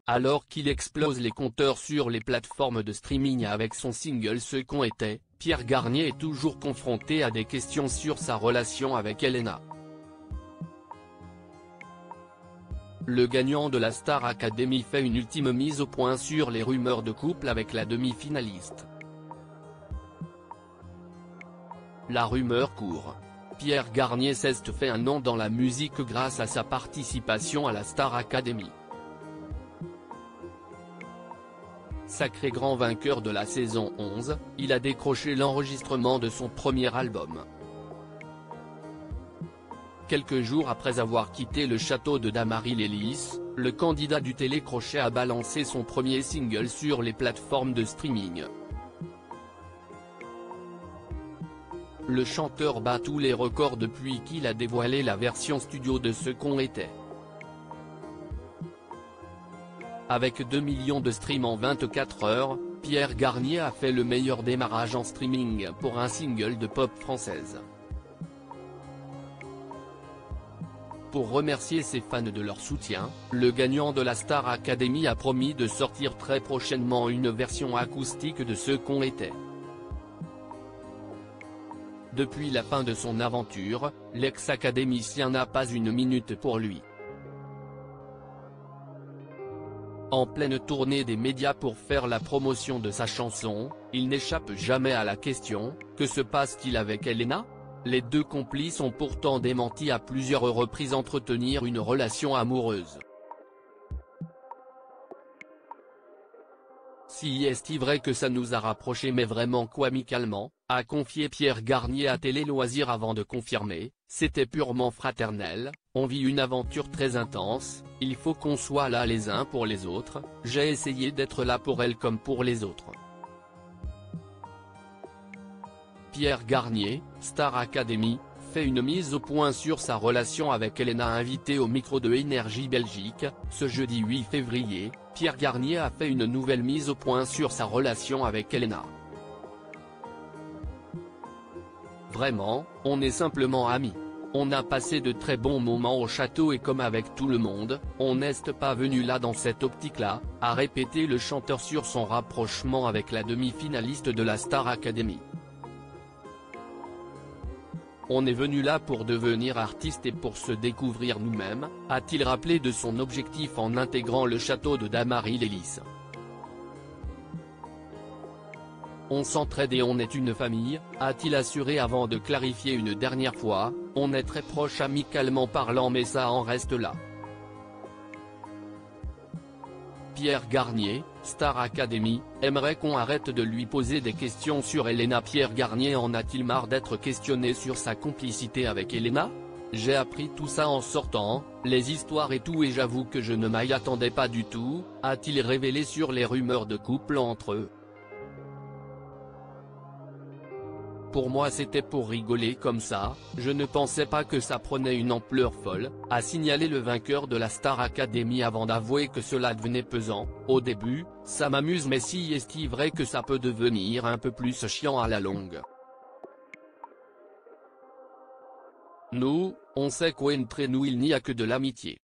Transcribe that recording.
Alors qu'il explose les compteurs sur les plateformes de streaming avec son single Ce qu'on était, Pierre Garnier est toujours confronté à des questions sur sa relation avec Elena. Le gagnant de la Star Academy fait une ultime mise au point sur les rumeurs de couple avec la demi-finaliste. La rumeur court. Pierre Garnier s'est fait un nom dans la musique grâce à sa participation à la Star Academy. Sacré grand vainqueur de la saison 11, il a décroché l'enregistrement de son premier album. Quelques jours après avoir quitté le château de Damary-les-Lys, le candidat du télécrochet a balancé son premier single sur les plateformes de streaming. Le chanteur bat tous les records depuis qu'il a dévoilé la version studio de Ce qu'on était. Avec 2 millions de streams en 24 heures, Pierre Garnier a fait le meilleur démarrage en streaming pour un single de pop française. Pour remercier ses fans de leur soutien, le gagnant de la Star Academy a promis de sortir très prochainement une version acoustique de Ce qu'on était. Depuis la fin de son aventure, l'ex-académicien n'a pas une minute pour lui. En pleine tournée des médias pour faire la promotion de sa chanson, il n'échappe jamais à la question « Que se passe-t-il avec Elena ?» Les deux complices ont pourtant démenti à plusieurs reprises entretenir une relation amoureuse. Si est-il vrai que ça nous a rapprochés mais vraiment qu'amicalement, a confié Pierre Garnier à Télé Loisirs avant de confirmer, c'était purement fraternel, on vit une aventure très intense, il faut qu'on soit là les uns pour les autres, j'ai essayé d'être là pour elle comme pour les autres. Pierre Garnier, Star Academy, fait une mise au point sur sa relation avec Elena invitée au micro de Énergie Belgique. Ce jeudi 8 février, Pierre Garnier a fait une nouvelle mise au point sur sa relation avec Elena. Vraiment, on est simplement amis. On a passé de très bons moments au château et comme avec tout le monde, on n'est pas venu là dans cette optique-là, a répété le chanteur sur son rapprochement avec la demi-finaliste de la Star Academy. On est venu là pour devenir artiste et pour se découvrir nous-mêmes, a-t-il rappelé de son objectif en intégrant le château de Damary-les-Lys. On s'entraide et on est une famille, a-t-il assuré avant de clarifier une dernière fois, on est très proches amicalement parlant mais ça en reste là. Pierre Garnier, Star Academy, aimerait qu'on arrête de lui poser des questions sur Elena. Pierre Garnier en a-t-il marre d'être questionné sur sa complicité avec Elena ? J'ai appris tout ça en sortant, les histoires et tout et j'avoue que je ne m'y attendais pas du tout, a-t-il révélé sur les rumeurs de couple entre eux. Pour moi c'était pour rigoler comme ça, je ne pensais pas que ça prenait une ampleur folle, a signalé le vainqueur de la Star Academy avant d'avouer que cela devenait pesant. Au début, ça m'amuse mais si est-il vrai que ça peut devenir un peu plus chiant à la longue. Nous, on sait qu'entre nous il n'y a que de l'amitié.